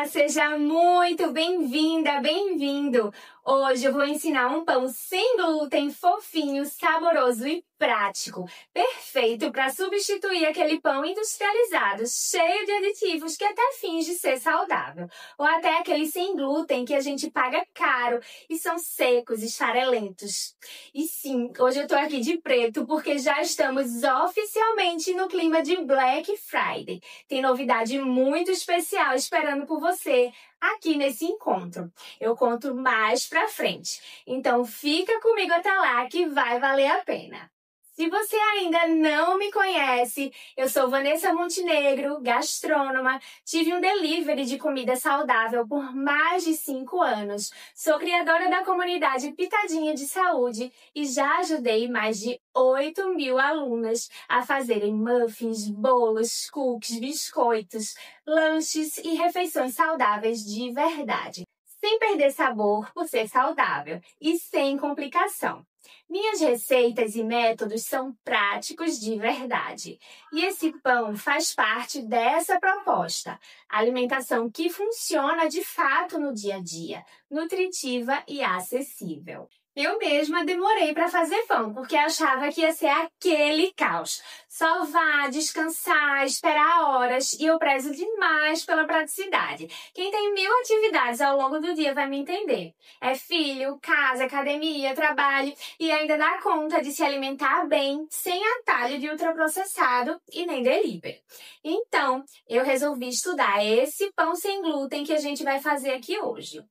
Seja muito bem-vinda, bem-vindo! Hoje eu vou ensinar um pão sem glúten, fofinho, saboroso e prático. Perfeito para substituir aquele pão industrializado, cheio de aditivos que até finge ser saudável. Ou até aquele sem glúten que a gente paga caro e são secos e esfarelentos. E sim, hoje eu tô aqui de preto porque já estamos oficialmente no clima de Black Friday. Tem novidade muito especial esperando por você aqui nesse encontro. Eu conto mais pra frente. Então fica comigo até lá que vai valer a pena. Se você ainda não me conhece, eu sou Vanessa Montenegro, gastrônoma, tive um delivery de comida saudável por mais de 5 anos, sou criadora da comunidade Pitadinha de Saúde e já ajudei mais de 8.000 alunas a fazerem muffins, bolos, cookies, biscoitos, lanches e refeições saudáveis de verdade, sem perder sabor por ser saudável e sem complicação. Minhas receitas e métodos são práticos de verdade. E esse pão faz parte dessa proposta. Alimentação que funciona de fato no dia a dia, nutritiva e acessível. Eu mesma demorei para fazer pão, porque achava que ia ser aquele caos. Só vá, descansar, esperar horas e eu prezo demais pela praticidade. Quem tem 1000 atividades ao longo do dia vai me entender. É filho, casa, academia, trabalho e ainda dá conta de se alimentar bem, sem atalho de ultraprocessado e nem delivery. Então, eu resolvi estudar esse pão sem glúten que a gente vai fazer aqui hoje.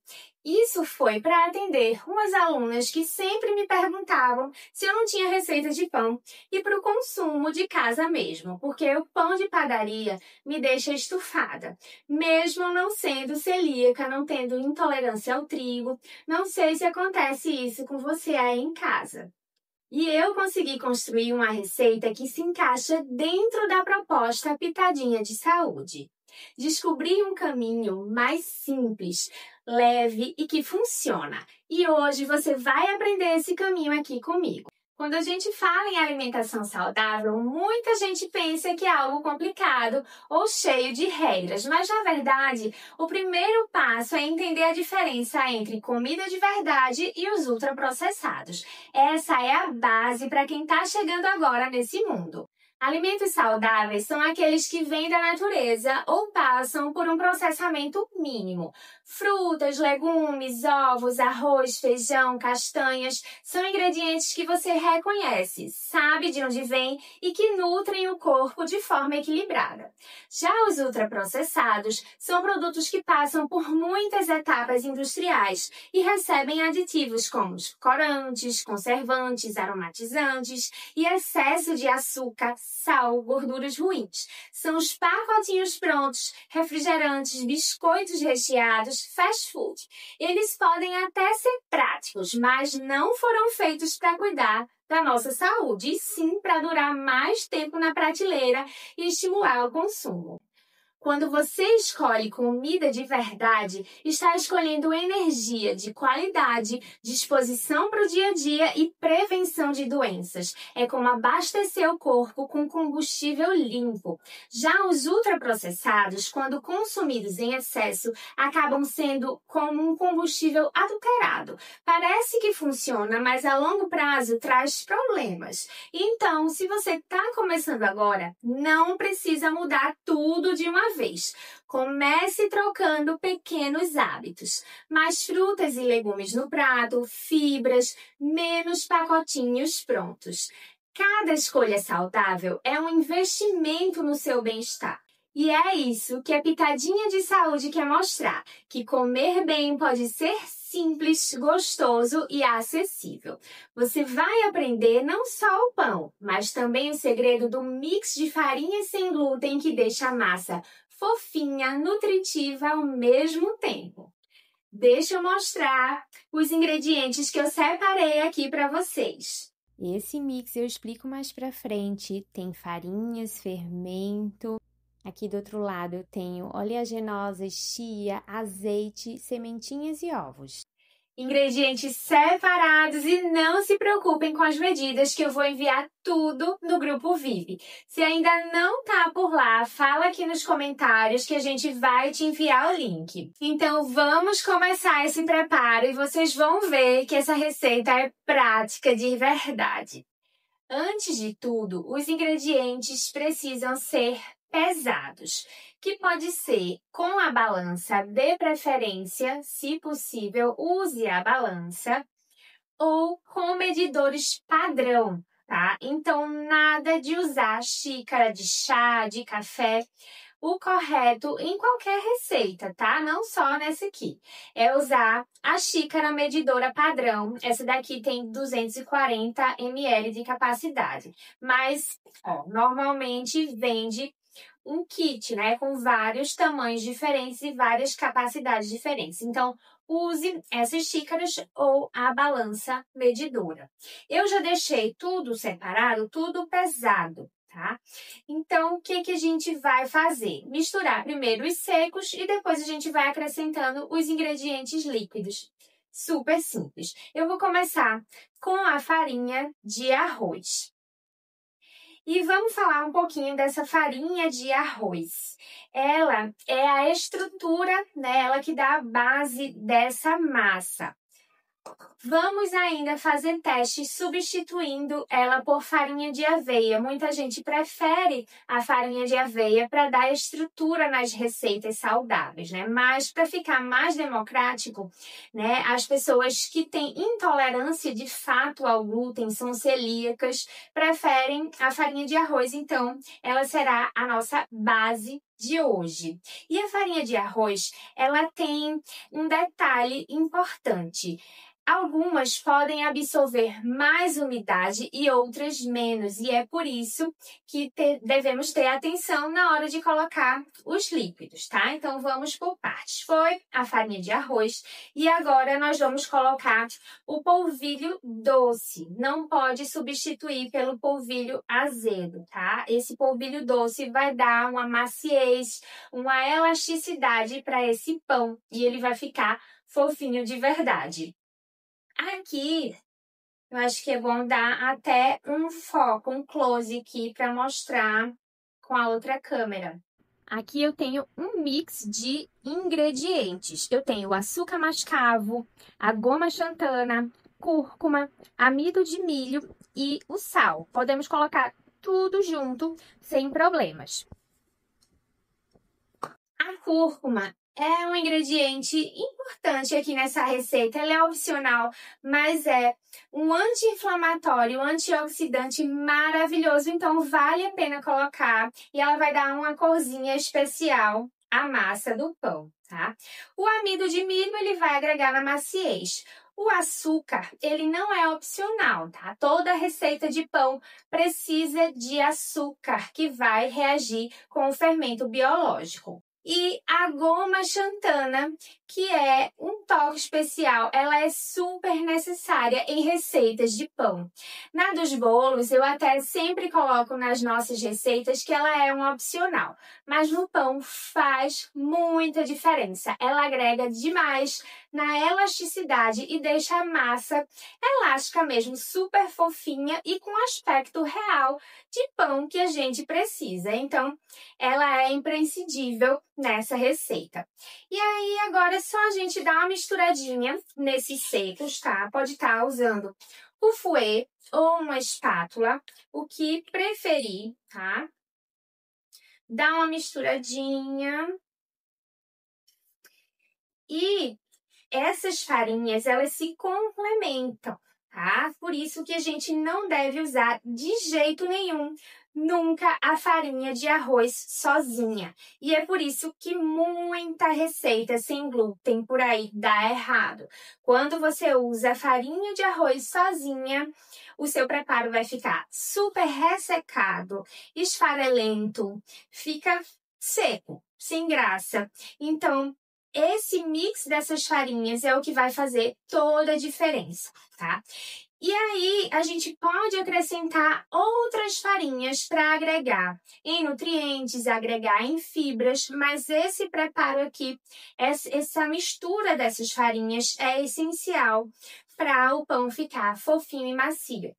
Isso foi para atender umas alunas que sempre me perguntavam se eu não tinha receita de pão e para o consumo de casa mesmo, porque o pão de padaria me deixa estufada. Mesmo não sendo celíaca, não tendo intolerância ao trigo, não sei se acontece isso com você aí em casa. E eu consegui construir uma receita que se encaixa dentro da proposta Pitadinha de Saúde. Descobri um caminho mais simples, leve e que funciona. E hoje você vai aprender esse caminho aqui comigo. Quando a gente fala em alimentação saudável, muita gente pensa que é algo complicado ou cheio de regras, mas na verdade, o primeiro passo é entender a diferença entre comida de verdade e os ultraprocessados. Essa é a base para quem está chegando agora nesse mundo. Alimentos saudáveis são aqueles que vêm da natureza ou passam por um processamento mínimo. Frutas, legumes, ovos, arroz, feijão, castanhas são ingredientes que você reconhece, sabe de onde vem e que nutrem o corpo de forma equilibrada. Já os ultraprocessados são produtos que passam por muitas etapas industriais e recebem aditivos como corantes, conservantes, aromatizantes e excesso de açúcar, sal, gorduras ruins. São os pacotinhos prontos, refrigerantes, biscoitos recheados, fast food. Eles podem até ser práticos, mas não foram feitos para cuidar da nossa saúde, e sim para durar mais tempo na prateleira e estimular o consumo. Quando você escolhe comida de verdade, está escolhendo energia de qualidade, disposição para o dia a dia e prevenção de doenças. É como abastecer o corpo com combustível limpo. Já os ultraprocessados, quando consumidos em excesso, acabam sendo como um combustível adulterado. Parece que funciona, mas a longo prazo traz problemas. Então, se você está começando agora, não precisa mudar tudo de uma vez. Comece trocando pequenos hábitos. Mais frutas e legumes no prato, fibras, menos pacotinhos prontos. Cada escolha saudável é um investimento no seu bem-estar. E é isso que a Pitadinha de Saúde quer mostrar, que comer bem pode ser simples, gostoso e acessível. Você vai aprender não só o pão, mas também o segredo do mix de farinhas sem glúten que deixa a massa fofinha, nutritiva ao mesmo tempo. Deixa eu mostrar os ingredientes que eu separei aqui para vocês. Esse mix eu explico mais pra frente. Tem farinhas, fermento. Aqui do outro lado eu tenho oleaginosas, chia, azeite, sementinhas e ovos. ingredientes separados e não se preocupem com as medidas que eu vou enviar tudo no grupo VIP. Se ainda não tá por lá, fala aqui nos comentários que a gente vai te enviar o link. Então vamos começar esse preparo e vocês vão ver que essa receita é prática de verdade. Antes de tudo, os ingredientes precisam ser pesados, que pode ser com a balança de preferência, se possível, use a balança, ou com medidores padrão, tá? Então, nada de usar xícara de chá, de café. O correto em qualquer receita, tá? Não só nessa aqui. É usar a xícara medidora padrão. Essa daqui tem 240 ml de capacidade. Mas, ó, normalmente vende um kit, né? Com vários tamanhos diferentes e várias capacidades diferentes. Então, use essas xícaras ou a balança medidora. Eu já deixei tudo separado, tudo pesado. Tá? Então, o que a gente vai fazer? Misturar primeiro os secos e depois a gente vai acrescentando os ingredientes líquidos. Super simples. Eu vou começar com a farinha de arroz. E vamos falar um pouquinho dessa farinha de arroz. Ela é a estrutura, né? Ela que dá a base dessa massa. Vamos ainda fazer testes substituindo ela por farinha de aveia. Muita gente prefere a farinha de aveia para dar estrutura nas receitas saudáveis, né? Mas para ficar mais democrático, né, as pessoas que têm intolerância de fato ao glúten, são celíacas, preferem a farinha de arroz. Então, ela será a nossa base de hoje. E a farinha de arroz, ela tem um detalhe importante. Algumas podem absorver mais umidade e outras menos, e é por isso que devemos ter atenção na hora de colocar os líquidos, tá? Então, vamos por partes. Foi a farinha de arroz e agora nós vamos colocar o polvilho doce. Não pode substituir pelo polvilho azedo, tá? Esse polvilho doce vai dar uma maciez, uma elasticidade para esse pão e ele vai ficar fofinho de verdade. Aqui, eu acho que é bom dar até um foco, um close aqui para mostrar com a outra câmera. Aqui eu tenho um mix de ingredientes. Eu tenho o açúcar mascavo, a goma xantana, cúrcuma, amido de milho e o sal. Podemos colocar tudo junto sem problemas. A cúrcuma é um ingrediente importante aqui nessa receita. Ela é opcional, mas é um anti-inflamatório, um antioxidante maravilhoso. Então, vale a pena colocar e ela vai dar uma corzinha especial à massa do pão, tá? O amido de milho, ele vai agregar na maciez. O açúcar, ele não é opcional, tá? Toda receita de pão precisa de açúcar, que vai reagir com o fermento biológico. E a goma xantana, que é um toque especial, ela é super necessária em receitas de pão. Na dos bolos, eu até sempre coloco nas nossas receitas que ela é um opcional, mas no pão faz muita diferença. Ela agrega demais na elasticidade e deixa a massa elástica mesmo, super fofinha e com aspecto real de pão que a gente precisa. Então, ela é imprescindível nessa receita. E aí, agora é só a gente dar uma misturadinha nesses secos, tá? Pode estar usando o fouet ou uma espátula, o que preferir, tá? Dá uma misturadinha. E essas farinhas, elas se complementam, tá? Por isso que a gente não deve usar de jeito nenhum nunca a farinha de arroz sozinha. E é por isso que muita receita sem glúten por aí dá errado. Quando você usa a farinha de arroz sozinha, o seu preparo vai ficar super ressecado, esfarelento, fica seco, sem graça. Então, esse mix dessas farinhas é o que vai fazer toda a diferença, tá? E aí, a gente pode acrescentar outras farinhas para agregar em nutrientes, agregar em fibras, mas esse preparo aqui, essa mistura dessas farinhas é essencial para o pão ficar fofinho e macio.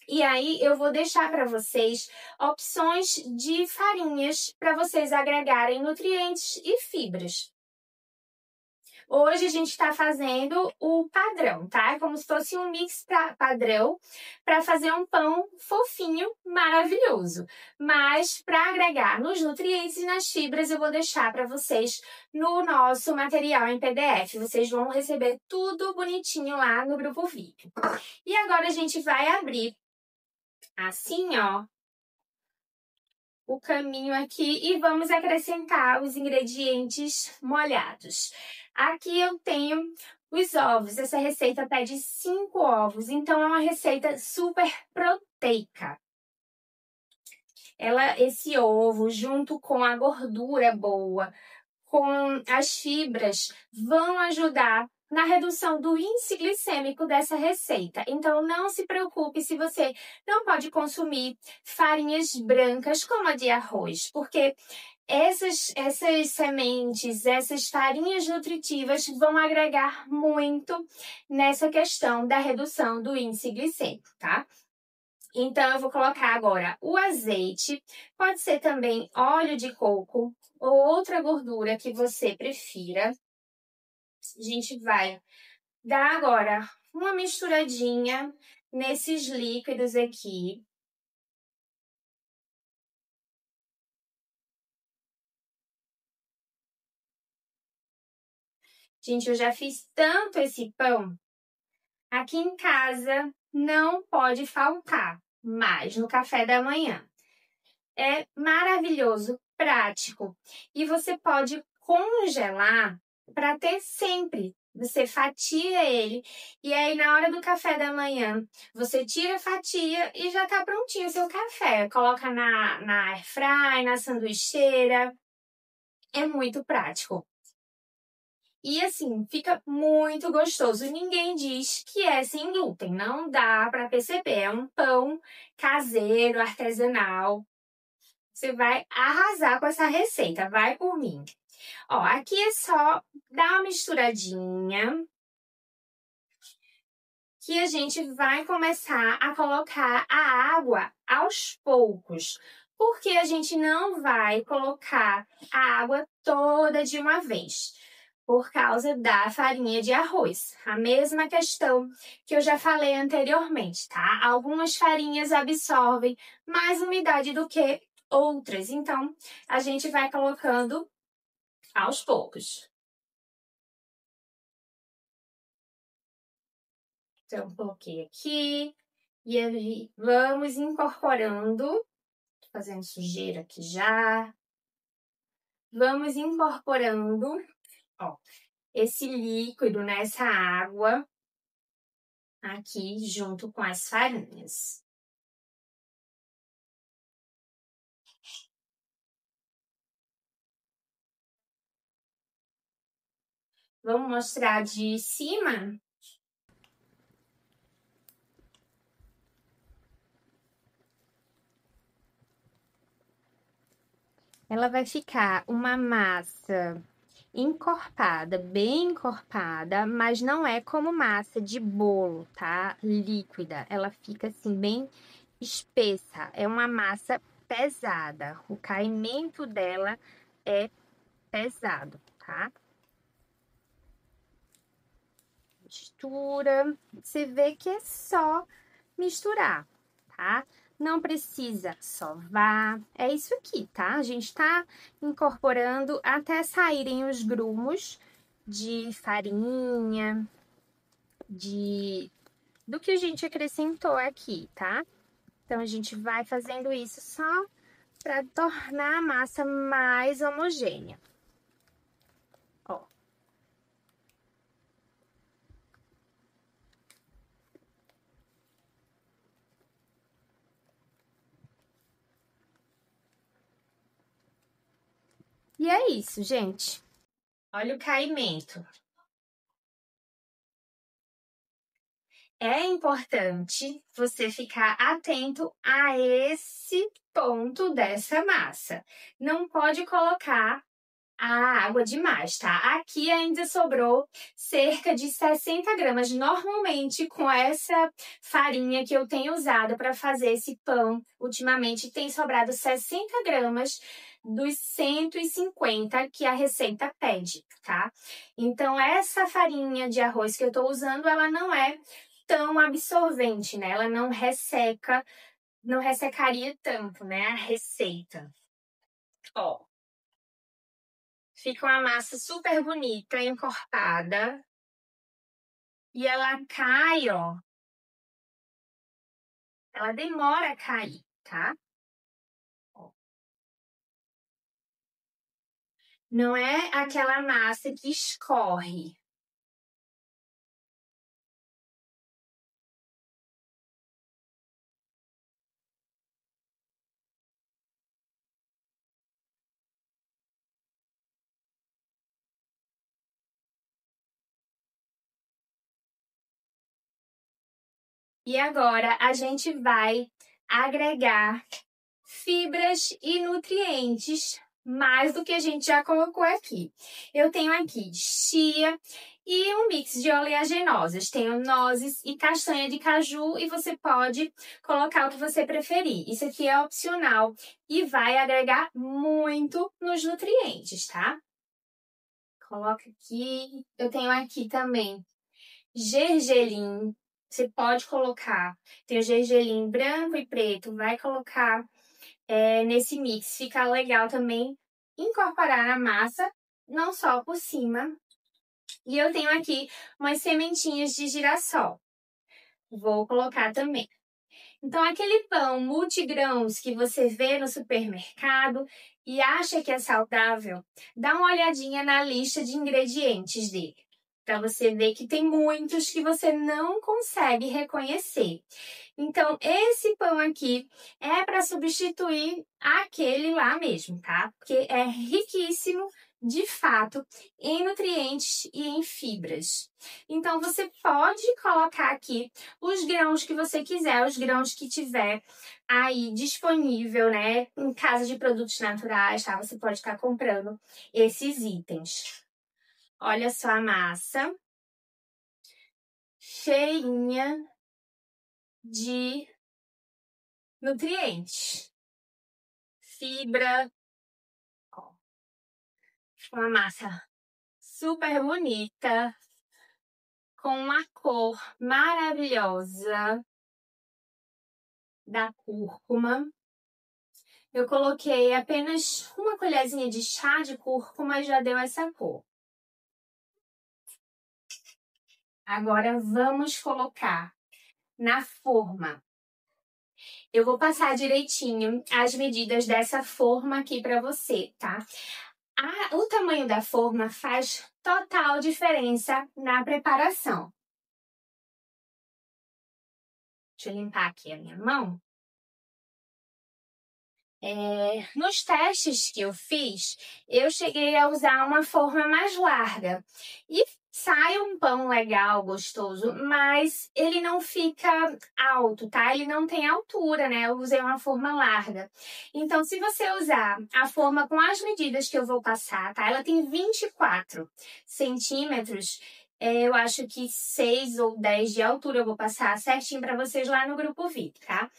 E aí, eu vou deixar para vocês opções de farinhas para vocês agregarem nutrientes e fibras. Hoje a gente está fazendo o padrão, tá? É como se fosse um mix padrão para fazer um pão fofinho, maravilhoso. Mas para agregar nos nutrientes e nas fibras, eu vou deixar para vocês no nosso material em PDF. Vocês vão receber tudo bonitinho lá no grupo VIP. E agora a gente vai abrir assim, ó, o caminho aqui e vamos acrescentar os ingredientes molhados. Aqui eu tenho os ovos. Essa receita pede 5 ovos, então é uma receita super proteica. Esse ovo, junto com a gordura boa, com as fibras, vão ajudar na redução do índice glicêmico dessa receita. Então, não se preocupe se você não pode consumir farinhas brancas como a de arroz, porque essas sementes, essas farinhas nutritivas vão agregar muito nessa questão da redução do índice glicêmico, tá? Então, eu vou colocar agora o azeite, pode ser também óleo de coco ou outra gordura que você prefira. A gente vai dar agora uma misturadinha nesses líquidos aqui. Gente, eu já fiz tanto esse pão. Aqui em casa não pode faltar, mas no café da manhã. É maravilhoso, prático. E você pode congelar para ter sempre. Você fatia ele e aí na hora do café da manhã você tira a fatia e já tá prontinho o seu café. Coloca na airfry, na sanduicheira. É muito prático. E assim, fica muito gostoso. Ninguém diz que é sem glúten, não dá para perceber. É um pão caseiro, artesanal. Você vai arrasar com essa receita, vai por mim. Ó, aqui é só dar uma misturadinha que a gente vai começar a colocar a água aos poucos. Porque a gente não vai colocar a água toda de uma vez. Por causa da farinha de arroz. A mesma questão que eu já falei anteriormente, tá? Algumas farinhas absorvem mais umidade do que outras. Então, a gente vai colocando aos poucos. Então, coloquei aqui e aí vamos incorporando. Tô fazendo sujeira aqui já. Vamos incorporando, ó, esse líquido nessa água aqui junto com as farinhas. Vamos mostrar de cima? Ela vai ficar uma massa encorpada, bem encorpada, mas não é como massa de bolo, tá? Líquida. Ela fica assim, bem espessa. É uma massa pesada. O caimento dela é pesado, tá? Mistura. Você vê que é só misturar, tá? Não precisa sovar. É isso aqui, tá? A gente tá incorporando até saírem os grumos de farinha, do que a gente acrescentou aqui, tá? Então, a gente vai fazendo isso só para tornar a massa mais homogênea. Ó. E é isso, gente. Olha o caimento. é importante você ficar atento a esse ponto dessa massa. Não pode colocar a água demais, tá? Aqui ainda sobrou cerca de 60 gramas. Normalmente, com essa farinha que eu tenho usado para fazer esse pão, ultimamente tem sobrado 60 gramas dos 150 que a receita pede, tá? Então, essa farinha de arroz que eu tô usando, ela não é tão absorvente, né? Ela não resseca, não ressecaria tanto, né, a receita. Ó. Fica uma massa super bonita, encorpada. E ela cai, ó. Ela demora a cair, tá? Ó. Não é aquela massa que escorre. E agora a gente vai agregar fibras e nutrientes mais do que a gente já colocou aqui. Eu tenho aqui chia e um mix de oleaginosas. Tenho nozes e castanha de caju e você pode colocar o que você preferir. Isso aqui é opcional e vai agregar muito nos nutrientes, tá? Coloca aqui. Eu tenho aqui também gergelim. Você pode colocar. Tem o gergelim branco e preto. Vai colocar nesse mix. Fica legal também incorporar na massa, não só por cima. E eu tenho aqui umas sementinhas de girassol. Vou colocar também. Então, aquele pão multigrãos que você vê no supermercado e acha que é saudável, dá uma olhadinha na lista de ingredientes dele, para você ver que tem muitos que você não consegue reconhecer. Então, esse pão aqui é para substituir aquele lá mesmo, tá? Porque é riquíssimo, de fato, em nutrientes e em fibras. Então, você pode colocar aqui os grãos que você quiser, os grãos que tiver aí disponível, né? Em casa de produtos naturais, tá? Você pode estar comprando esses itens. Olha só a massa. Cheinha de nutrientes. Fibra. Ó, uma massa super bonita, com uma cor maravilhosa da cúrcuma. Eu coloquei apenas uma colherzinha de chá de cúrcuma e já deu essa cor. Agora vamos colocar na forma. Eu vou passar direitinho as medidas dessa forma aqui para você, tá? O tamanho da forma faz total diferença na preparação. Deixa eu limpar aqui a minha mão. Nos testes que eu fiz, eu cheguei a usar uma forma mais larga. E sai um pão legal, gostoso, mas ele não fica alto, tá? Ele não tem altura, né? Eu usei uma forma larga. Então, se você usar a forma com as medidas que eu vou passar, tá? Ela tem 24 centímetros. Eu acho que 6 ou 10 de altura eu vou passar certinho para vocês lá no grupo VIP, tá?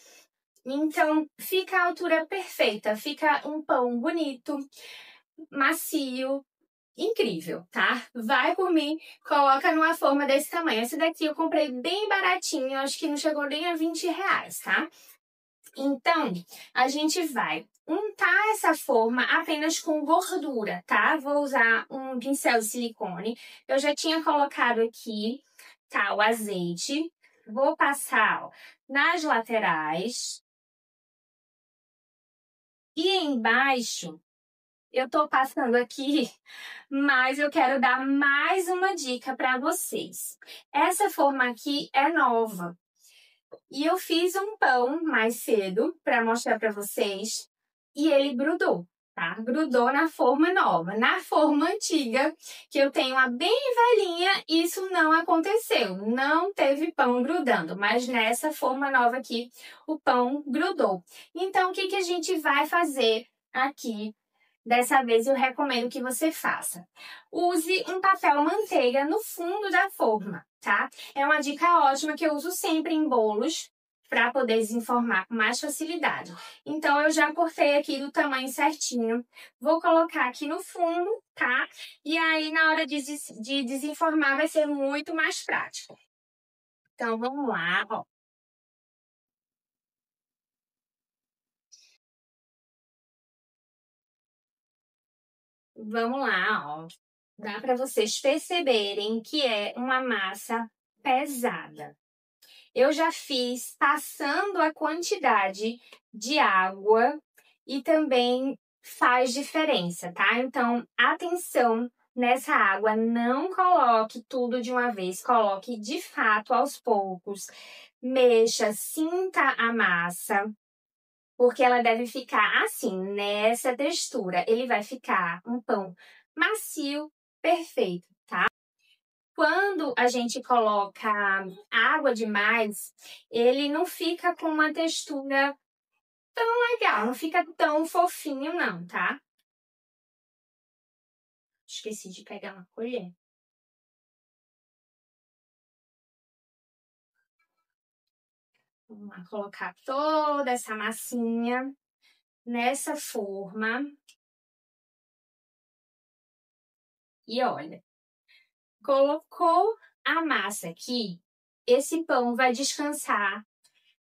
Então, fica a altura perfeita, fica um pão bonito, macio, incrível, tá? Vai por mim, coloca numa forma desse tamanho. Esse daqui eu comprei bem baratinho, acho que não chegou nem a 20 reais, tá? Então, a gente vai untar essa forma apenas com gordura, tá? Vou usar um pincel de silicone. Eu já tinha colocado aqui, tá? O azeite. Vou passar, ó, nas laterais. E embaixo, eu tô passando aqui, mas eu quero dar mais uma dica para vocês. Essa forma aqui é nova. E eu fiz um pão mais cedo para mostrar para vocês e ele grudou. tá? Grudou na forma nova. Na forma antiga, que eu tenho a bem velhinha, isso não aconteceu. Não teve pão grudando, mas nessa forma nova aqui, o pão grudou. Então, o que que a gente vai fazer aqui? Dessa vez eu recomendo que você faça. Use um papel manteiga no fundo da forma, tá? É uma dica ótima que eu uso sempre em bolos para poder desenformar com mais facilidade. Então, eu já cortei aqui do tamanho certinho. Vou colocar aqui no fundo, tá? E aí, na hora de desenformar, vai ser muito mais prático. Então, vamos lá, ó. Vamos lá, ó. Dá para vocês perceberem que é uma massa pesada. Eu já fiz passando a quantidade de água e também faz diferença, tá? Então, atenção nessa água, não coloque tudo de uma vez, coloque de fato aos poucos. Mexa, sinta a massa, porque ela deve ficar assim, nessa textura. Ele vai ficar um pão macio, perfeito, tá? Quando a gente coloca água demais, ele não fica com uma textura tão legal, não fica tão fofinho não, tá? Esqueci de pegar uma colher. Vamos lá, colocar toda essa massinha nessa forma. E olha, colocou a massa aqui, esse pão vai descansar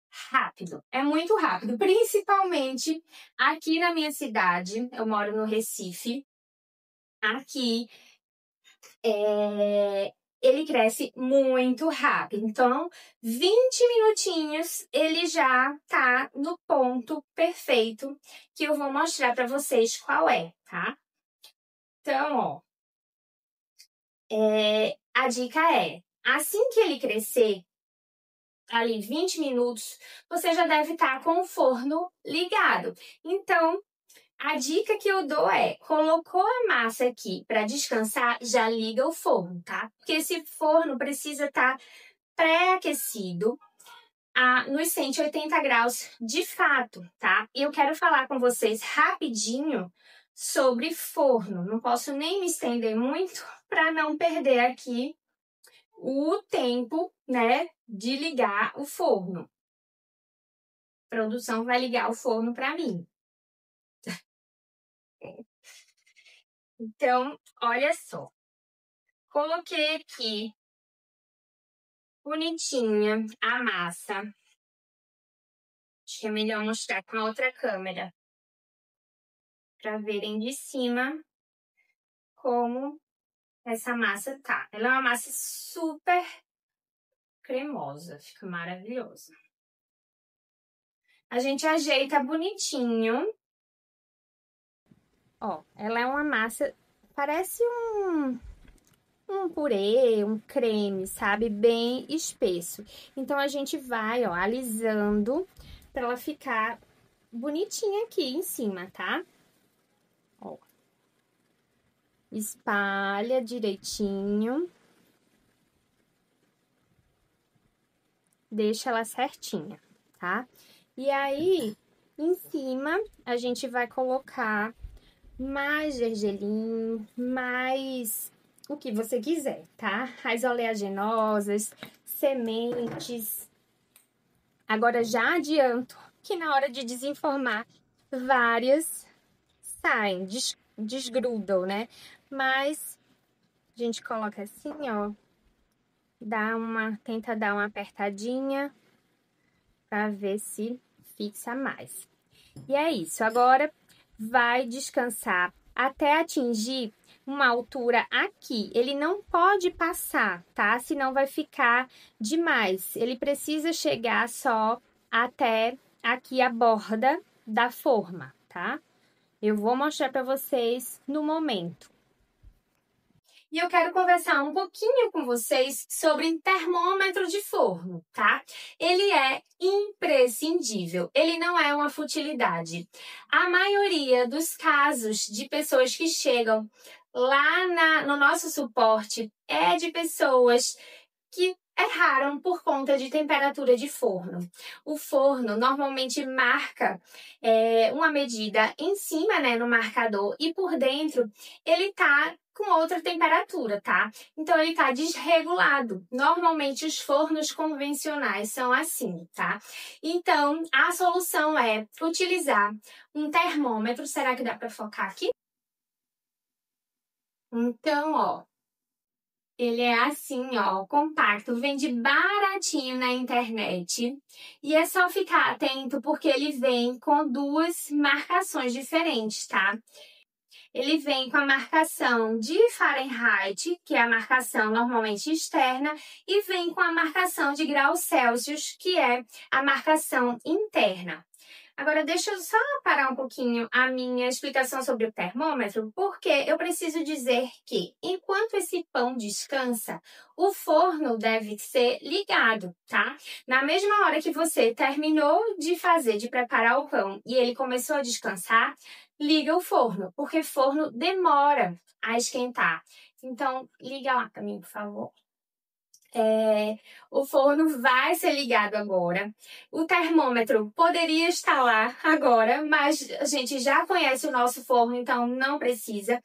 rápido. É muito rápido, principalmente aqui na minha cidade. Eu moro no Recife. Aqui ele cresce muito rápido. Então, 20 minutinhos ele já tá no ponto perfeito que eu vou mostrar para vocês qual é, tá? Então, ó, a dica é, assim que ele crescer, ali 20 minutos, você já deve estar com o forno ligado. Então, a dica que eu dou é, colocou a massa aqui para descansar, já liga o forno, tá? Porque esse forno precisa estar pré-aquecido nos 180 graus de fato, tá? E eu quero falar com vocês rapidinho sobre forno. Não posso nem me estender muito para não perder aqui o tempo, né, de ligar o forno. A produção vai ligar o forno para mim. Então, olha só. Coloquei aqui bonitinha a massa. Acho que é melhor mostrar com a outra câmera para verem de cima como essa massa tá. Ela é uma massa super cremosa, fica maravilhosa. A gente ajeita bonitinho. Ó, ela é uma massa, parece um purê, um creme, sabe? Bem espesso. Então, a gente vai, ó, alisando pra ela ficar bonitinha aqui em cima, tá? Ó. Espalha direitinho. Deixa ela certinha, tá? E aí, em cima, a gente vai colocar mais gergelim, mais o que você quiser, tá? As oleaginosas, sementes. Agora, já adianto que na hora de desenformar, várias saem, desgrudam, né? Mas a gente coloca assim, ó, tenta dar uma apertadinha pra ver se fixa mais. E é isso, agora vai descansar até atingir uma altura aqui. Ele não pode passar, tá? Senão vai ficar demais. Ele precisa chegar só até aqui a borda da forma, tá? Eu vou mostrar para vocês no momento. E eu quero conversar um pouquinho com vocês sobre termômetro de forno, tá? Ele é imprescindível, ele não é uma futilidade. A maioria dos casos de pessoas que chegam lá no nosso suporte é de pessoas que erraram por conta de temperatura de forno. O forno normalmente marca uma medida em cima, né, no marcador, e por dentro ele tá com outra temperatura, tá? Então ele tá desregulado. Normalmente os fornos convencionais são assim, tá? Então a solução é utilizar um termômetro. Será que dá para focar aqui? Então, ó, ele é assim, ó, compacto, vende baratinho na internet. E é só ficar atento porque ele vem com duas marcações diferentes, tá? Ele vem com a marcação de Fahrenheit, que é a marcação normalmente externa, e vem com a marcação de graus Celsius, que é a marcação interna. Agora, deixa eu só parar um pouquinho a minha explicação sobre o termômetro, porque eu preciso dizer que, enquanto esse pão descansa, o forno deve ser ligado, tá? Na mesma hora que você terminou de preparar o pão e ele começou a descansar, liga o forno, porque forno demora a esquentar. Então, liga lá para mim, por favor. O forno vai ser ligado agora. O termômetro poderia estar lá agora, mas a gente já conhece o nosso forno, então não precisa.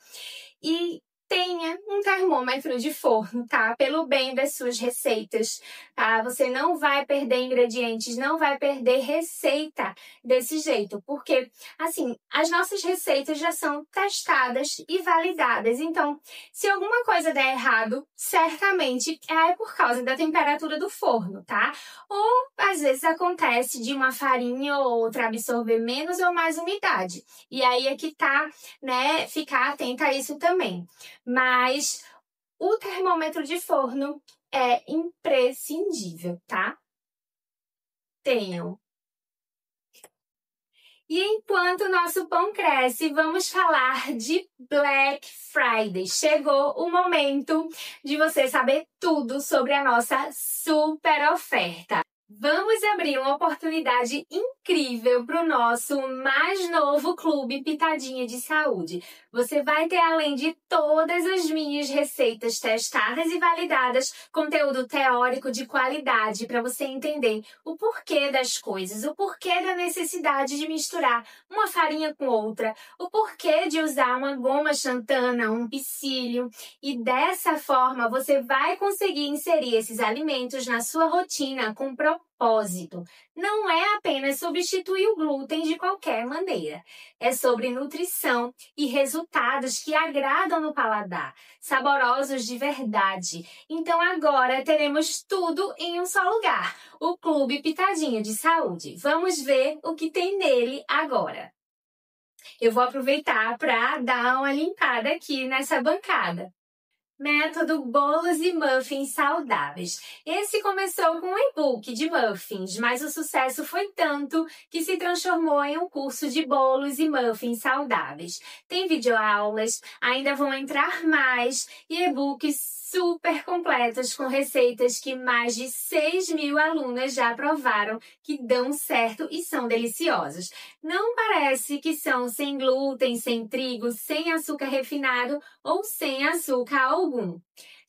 E tenha um termômetro de forno, tá? Pelo bem das suas receitas, tá? Você não vai perder ingredientes, não vai perder receita desse jeito, porque, assim, as nossas receitas já são testadas e validadas. Então, se alguma coisa der errado, certamente é por causa da temperatura do forno, tá? Ou, às vezes, acontece de uma farinha ou outra absorver menos ou mais umidade. E aí é que tá, né? Ficar atenta a isso também. Mas o termômetro de forno é imprescindível, tá? Tenham. E enquanto o nosso pão cresce, vamos falar de Black Friday. Chegou o momento de você saber tudo sobre a nossa super oferta. Vamos abrir uma oportunidade incrível para o nosso mais novo clube Pitadinha de Saúde. Você vai ter, além de todas as minhas receitas testadas e validadas, conteúdo teórico de qualidade para você entender o porquê das coisas, o porquê da necessidade de misturar uma farinha com outra, o porquê de usar uma goma xantana, um psyllium, e dessa forma você vai conseguir inserir esses alimentos na sua rotina com propósito. Não é apenas substituir o glúten de qualquer maneira. É sobre nutrição e resultados que agradam no paladar, saborosos de verdade. Então agora teremos tudo em um só lugar, o Clube Pitadinha de Saúde. Vamos ver o que tem nele agora. Eu vou aproveitar para dar uma limpada aqui nessa bancada. Método Bolos e Muffins Saudáveis. Esse começou com um e-book de muffins, mas o sucesso foi tanto que se transformou em um curso de bolos e muffins saudáveis. Tem videoaulas, ainda vão entrar mais, e e-books super completos com receitas que mais de 6.000 alunas já provaram que dão certo e são deliciosos. Não parece que são sem glúten, sem trigo, sem açúcar refinado ou sem açúcar algum.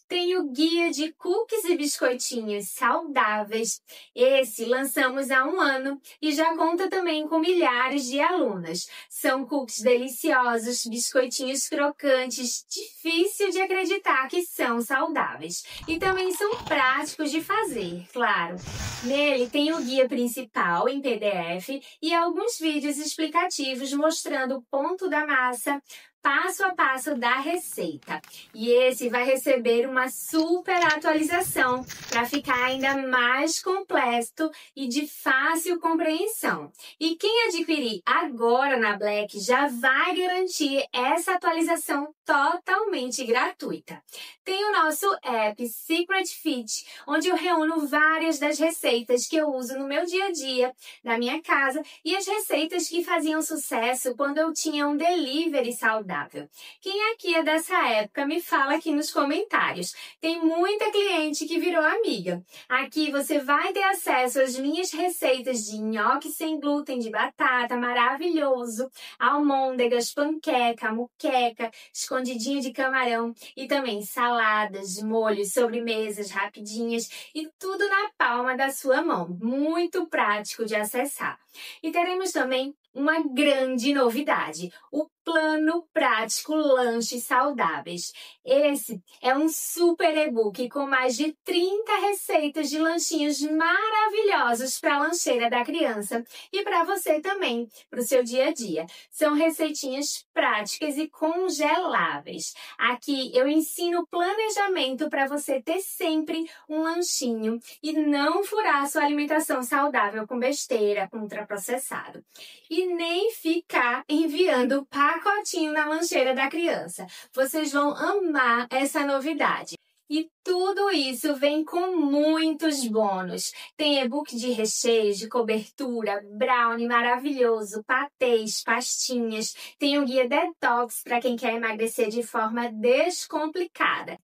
Tem o guia de cookies e biscoitinhos saudáveis. Esse lançamos há 1 ano e já conta também com milhares de alunas. São cookies deliciosos, biscoitinhos crocantes, difícil de acreditar que são saudáveis. E também são práticos de fazer, claro. Nele tem o guia principal em PDF e alguns vídeos explicativos mostrando o ponto da massa, passo a passo da receita. E esse vai receber uma super atualização para ficar ainda mais completo e de fácil compreensão. E quem adquirir agora na Black já vai garantir essa atualização totalmente gratuita. Tem o nosso app Secret Fit, onde eu reúno várias das receitas que eu uso no meu dia a dia, na minha casa, e as receitas que faziam sucesso quando eu tinha um delivery saudável. saudável. Quem aqui é dessa época, me fala aqui nos comentários. Tem muita cliente que virou amiga. Aqui você vai ter acesso às minhas receitas de nhoque sem glúten de batata, maravilhoso, almôndegas, panqueca, muqueca, escondidinho de camarão e também saladas, molhos, sobremesas rapidinhas e tudo na palma da sua mão. Muito prático de acessar. E teremos também uma grande novidade, o Plano Prático Lanches Saudáveis. Esse é um super e-book com mais de 30 receitas de lanchinhos maravilhosos para a lancheira da criança e para você também, para o seu dia a dia. São receitinhas práticas e congeláveis. Aqui eu ensino planejamento para você ter sempre um lanchinho e não furar sua alimentação saudável com besteira, com ultraprocessado. E nem ficar enviando pacotinho na lancheira da criança. Vocês vão amar essa novidade. E tudo isso vem com muitos bônus. Tem e-book de recheio, de cobertura, brownie maravilhoso, patês, pastinhas. Tem um guia detox para quem quer emagrecer de forma descomplicada.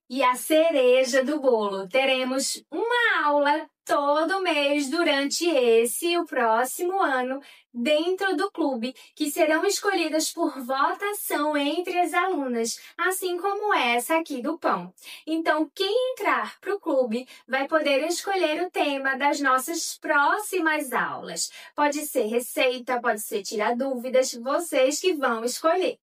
E a cereja do bolo, teremos uma aula todo mês durante esse e o próximo ano dentro do clube, que serão escolhidas por votação entre as alunas, assim como essa aqui do pão. Então, quem entrar para o clube vai poder escolher o tema das nossas próximas aulas. Pode ser receita, pode ser tirar dúvidas, vocês que vão escolher.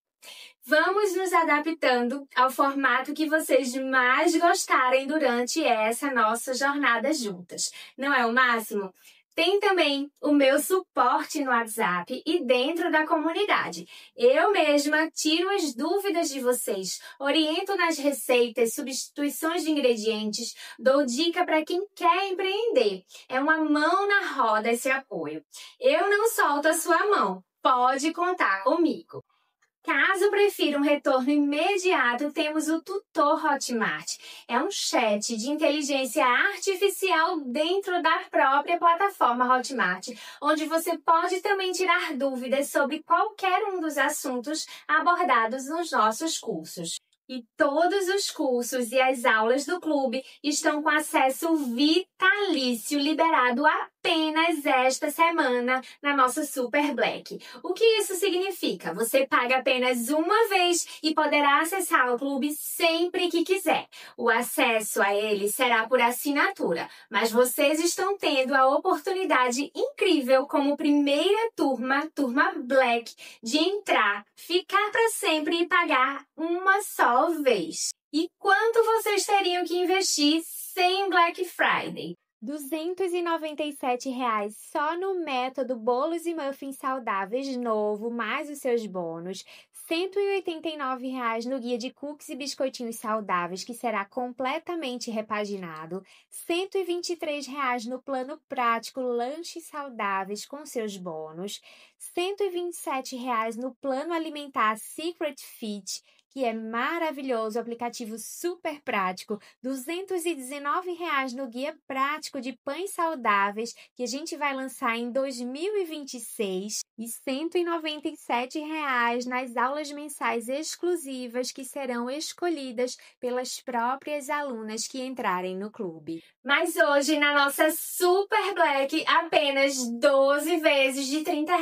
Vamos nos adaptando ao formato que vocês mais gostarem durante essa nossa jornada juntas. Não é o máximo? Tem também o meu suporte no WhatsApp e dentro da comunidade. Eu mesma tiro as dúvidas de vocês, oriento nas receitas, substituições de ingredientes, dou dica para quem quer empreender. É uma mão na roda esse apoio. Eu não solto a sua mão, pode contar comigo. Caso prefira um retorno imediato, temos o Tutor Hotmart. É um chat de inteligência artificial dentro da própria plataforma Hotmart, onde você pode também tirar dúvidas sobre qualquer um dos assuntos abordados nos nossos cursos. E todos os cursos e as aulas do clube estão com acesso vitalício liberado apenas esta semana na nossa Super Black. O que isso significa? Você paga apenas uma vez e poderá acessar o clube sempre que quiser. O acesso a ele será por assinatura, mas vocês estão tendo a oportunidade incrível como primeira turma Black, de entrar, ficar para sempre e pagar uma só vez. E quanto vocês teriam que investir sem Black Friday? R$ 297 só no método Bolos e Muffins Saudáveis novo, mais os seus bônus. R$ 189 no guia de cookies e biscoitinhos saudáveis, que será completamente repaginado. R$ 123 no plano prático Lanches Saudáveis com seus bônus. R$ 127 no plano alimentar Secret Fit, que é maravilhoso, aplicativo super prático. R$ 219 no guia prático de pães saudáveis, que a gente vai lançar em 2026. E R$ 197 nas aulas mensais exclusivas, que serão escolhidas pelas próprias alunas que entrarem no clube. Mas hoje, na nossa Super Black, apenas 12 vezes de R$ 30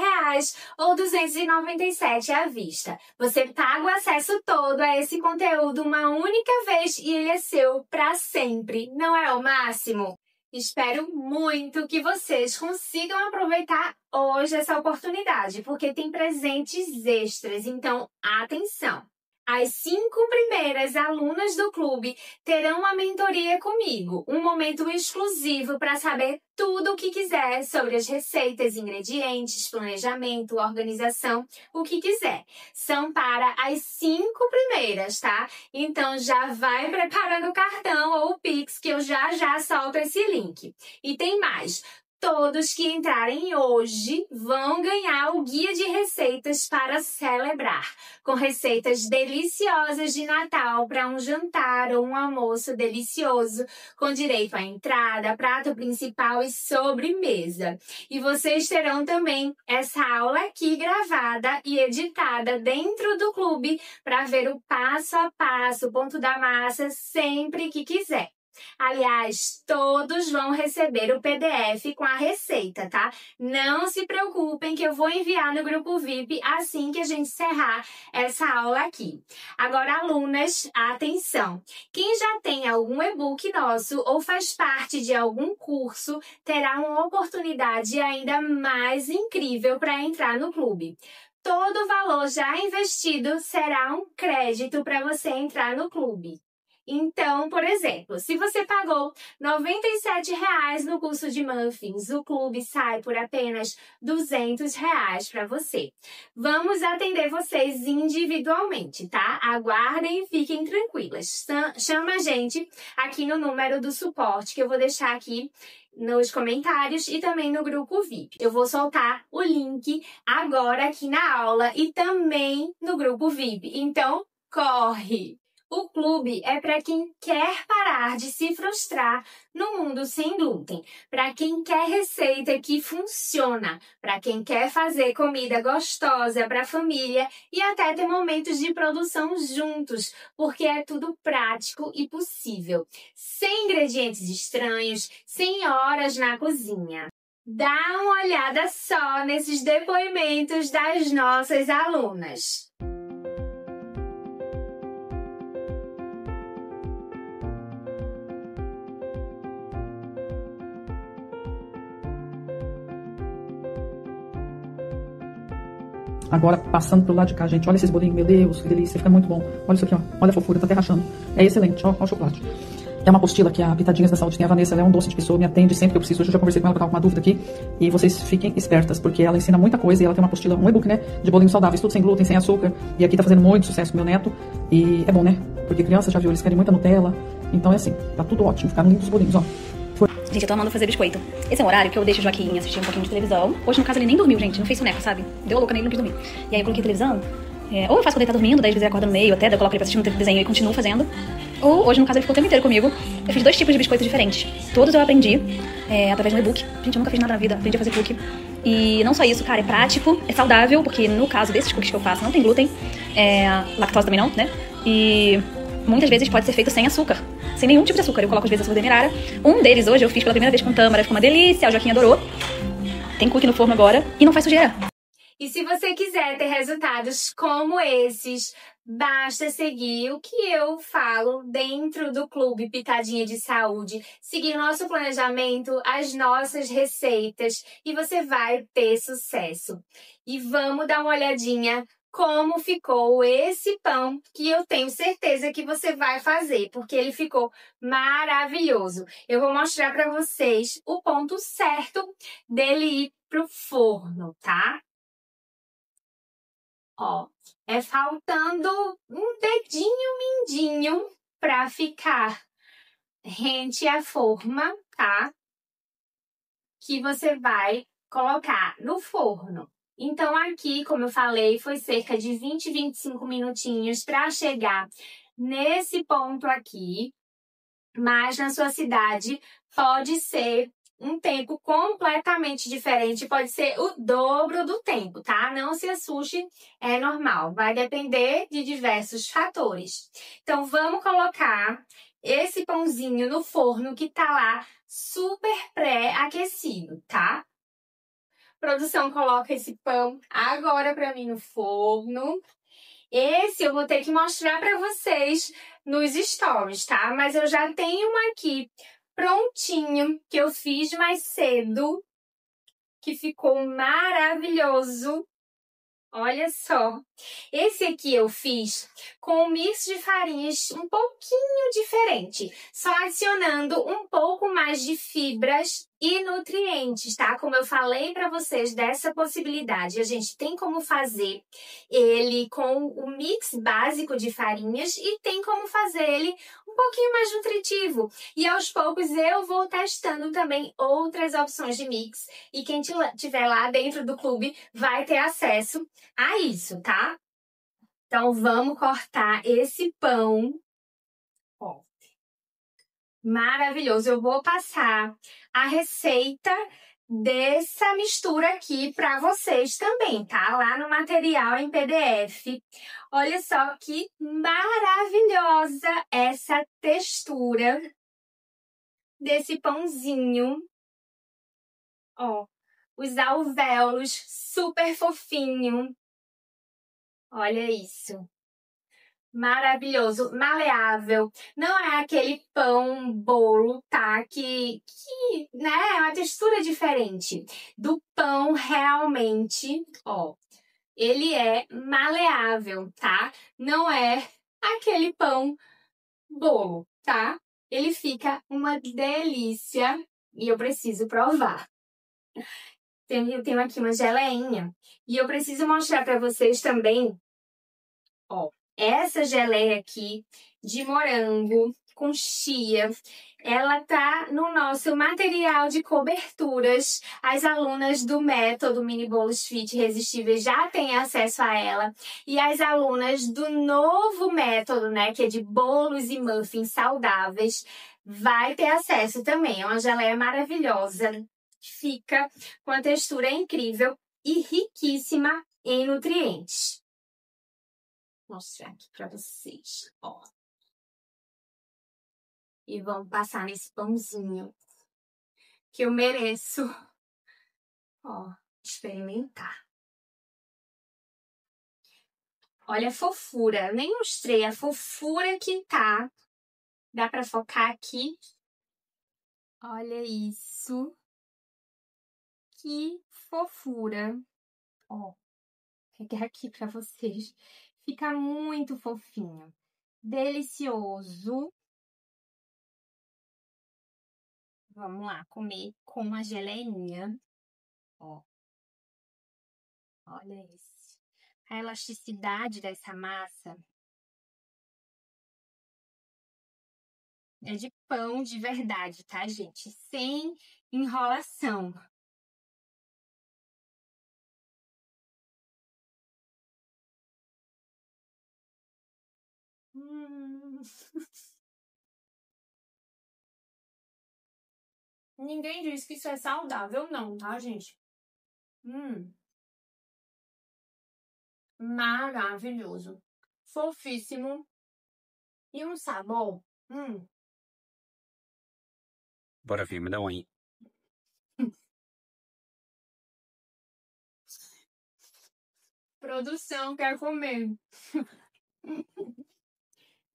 ou R$ 297 à vista. Você paga o acesso todo a esse conteúdo uma única vez e ele é seu para sempre. Não é o máximo? Espero muito que vocês consigam aproveitar hoje essa oportunidade, porque tem presentes extras, então atenção! As 5 primeiras alunas do clube terão uma mentoria comigo, um momento exclusivo para saber tudo o que quiser sobre as receitas, ingredientes, planejamento, organização, o que quiser. São para as 5 primeiras, tá? Então já vai preparando o cartão ou o Pix, que eu já solto esse link. E tem mais. todos que entrarem hoje vão ganhar o guia de receitas para celebrar, com receitas deliciosas de Natal para um jantar ou um almoço delicioso, com direito à entrada, prato principal e sobremesa. E vocês terão também essa aula aqui gravada e editada dentro do clube para ver o passo a passo, o ponto da massa, sempre que quiser. Aliás, todos vão receber o PDF com a receita, tá? Não se preocupem que eu vou enviar no grupo VIP assim que a gente encerrar essa aula aqui. Agora, alunas, atenção! Quem já tem algum e-book nosso ou faz parte de algum curso terá uma oportunidade ainda mais incrível para entrar no clube. Todo o valor já investido será um crédito para você entrar no clube. Então, por exemplo, se você pagou R$ 97,00 no curso de muffins, o clube sai por apenas R$ 200,00 para você. Vamos atender vocês individualmente, tá? Aguardem e fiquem tranquilas. Chama a gente aqui no número do suporte que eu vou deixar aqui nos comentários e também no grupo VIP. Eu vou soltar o link agora aqui na aula e também no grupo VIP. Então, corre! O clube é para quem quer parar de se frustrar no mundo sem glúten, para quem quer receita que funciona, para quem quer fazer comida gostosa para a família e até ter momentos de produção juntos, porque é tudo prático e possível, sem ingredientes estranhos, sem horas na cozinha. Dá uma olhada só nesses depoimentos das nossas alunas. Agora, passando pro lado de cá, gente, olha esses bolinhos, meu Deus, que delícia, fica muito bom. Olha isso aqui, ó, olha a fofura, tá até rachando. É excelente, ó, ó o chocolate. É uma apostila que a Pitadinhas da Saúde tem. A Vanessa, ela é um doce de pessoa, me atende sempre que eu preciso. Hoje eu já conversei com ela, que eu tava com uma dúvida aqui. E vocês fiquem espertas, porque ela ensina muita coisa e ela tem uma apostila, um e-book, né, de bolinhos saudáveis, tudo sem glúten, sem açúcar. E aqui tá fazendo muito sucesso com meu neto. E é bom, né? Porque criança, já viu, eles querem muita Nutella. Então é assim, tá tudo ótimo, ficaram lindos os bolinhos, ó. Gente, eu tô amando fazer biscoito. Esse é um horário que eu deixo o Joaquim assistir um pouquinho de televisão. Hoje, no caso, ele nem dormiu, gente. Não fez soneca, sabe? Deu a louca nele, não quis dormir. E aí eu coloquei televisão. Ou eu faço quando ele tá dormindo, daí às vezes ele acorda no meio, até daí eu coloco ele pra assistir um desenho e continuo fazendo. Ou hoje, no caso, ele ficou o tempo inteiro comigo. Eu fiz 2 tipos de biscoitos diferentes. Todos eu aprendi através de um e-book. Gente, eu nunca fiz nada na vida, aprendi a fazer cookie. E não só isso, cara, é prático, é saudável, porque no caso desses cookies que eu faço não tem glúten, lactose também não, né? E muitas vezes pode ser feito sem açúcar, sem nenhum tipo de açúcar. Eu coloco às vezes açúcar demerara. Um deles hoje eu fiz pela primeira vez com tâmara, ficou uma delícia, o Joaquim adorou. Tem cookie no forno agora e não faz sujeira. E se você quiser ter resultados como esses, basta seguir o que eu falo dentro do Clube Pitadinha de Saúde, seguir nosso planejamento, as nossas receitas e você vai ter sucesso. E vamos dar uma olhadinha como ficou esse pão que eu tenho certeza que você vai fazer, porque ele ficou maravilhoso. Eu vou mostrar para vocês o ponto certo dele ir pro forno, tá? Ó, é faltando um dedinho mindinho para ficar rente à forma, tá? Que você vai colocar no forno. Então, aqui, como eu falei, foi cerca de 20, 25 minutinhos para chegar nesse ponto aqui. Mas na sua cidade pode ser um tempo completamente diferente, pode ser o dobro do tempo, tá? Não se assuste, é normal, vai depender de diversos fatores. Então, vamos colocar esse pãozinho no forno que tá lá super pré-aquecido, tá? Produção, coloca esse pão agora para mim no forno. Esse eu vou ter que mostrar para vocês nos stories, tá? Mas eu já tenho um aqui prontinho, que eu fiz mais cedo, que ficou maravilhoso. Olha só. Esse aqui eu fiz com um mix de farinhas um pouquinho diferente, só adicionando um pouco mais de fibras e nutrientes, tá? Como eu falei para vocês dessa possibilidade, a gente tem como fazer ele com o mix básico de farinhas e tem como fazer ele um pouquinho mais nutritivo. E aos poucos eu vou testando também outras opções de mix. E quem tiver lá dentro do clube vai ter acesso a isso, tá? Então vamos cortar esse pão. Ó. Maravilhoso. Eu vou passar a receita dessa mistura aqui para vocês também, tá? Lá no material em PDF. Olha só que maravilhosa essa textura desse pãozinho. Ó, os alvéolos super fofinho. Olha isso. Maravilhoso, maleável. Não é aquele pão bolo, tá? Né, é uma textura diferente do pão realmente, ó. Ele é maleável, tá? Não é aquele pão bolo, tá? Ele fica uma delícia e eu preciso provar. Eu tenho aqui uma geleinha e eu preciso mostrar para vocês também, ó. Essa geleia aqui de morango com chia, ela tá no nosso material de coberturas. As alunas do método Mini Bolos Fit Irresistíveis já têm acesso a ela. E as alunas do novo método, né, que é de bolos e muffins saudáveis, vai ter acesso também. É uma geleia maravilhosa, fica com a textura incrível e riquíssima em nutrientes. Vou mostrar aqui para vocês, ó. E vamos passar nesse pãozinho que eu mereço, ó, experimentar. Olha a fofura, nem mostrei a fofura que tá. Dá para focar aqui? Olha isso. Que fofura. Ó, vou pegar aqui para vocês. Fica muito fofinho, delicioso. Vamos lá, comer com a geleinha. Ó, olha isso. A elasticidade dessa massa é de pão de verdade, tá, gente? Sem enrolação. Ninguém diz que isso é saudável, não, tá, gente? Maravilhoso. Fofíssimo. E um sabor. Bora, filho, me dá um aí. Produção quer comer.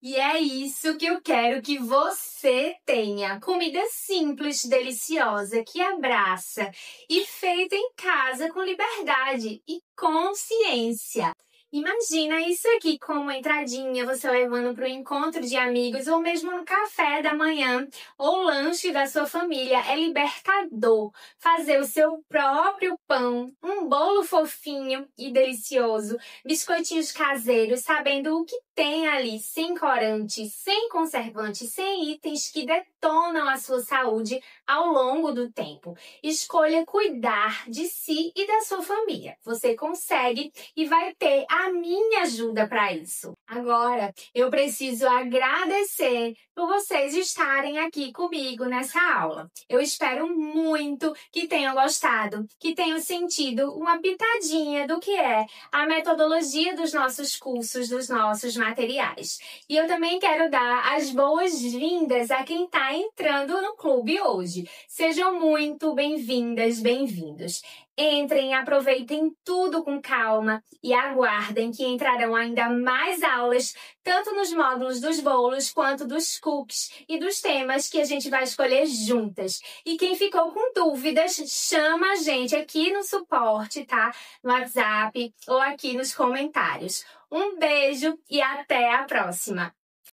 E é isso que eu quero que você tenha. Comida simples, deliciosa, que abraça e feita em casa com liberdade e consciência. Imagina isso aqui como entradinha, você levando para o encontro de amigos ou mesmo no café da manhã ou lanche da sua família. É libertador fazer o seu próprio pão, um bolo fofinho e delicioso, biscoitinhos caseiros, sabendo o que tem ali, sem corante, sem conservante, sem itens que detonam a sua saúde ao longo do tempo. Escolha cuidar de si e da sua família. Você consegue e vai ter a minha ajuda para isso. Agora, eu preciso agradecer por vocês estarem aqui comigo nessa aula. Eu espero muito que tenham gostado, que tenham sentido uma pitadinha do que é a metodologia dos nossos cursos, dos nossos materiais. E eu também quero dar as boas-vindas a quem está entrando no clube hoje. Sejam muito bem-vindas, bem-vindos. Entrem, aproveitem tudo com calma e aguardem que entrarão ainda mais aulas, tanto nos módulos dos bolos quanto dos cookies e dos temas que a gente vai escolher juntas. E quem ficou com dúvidas, chama a gente aqui no suporte, tá? No WhatsApp ou aqui nos comentários. Um beijo e até a próxima!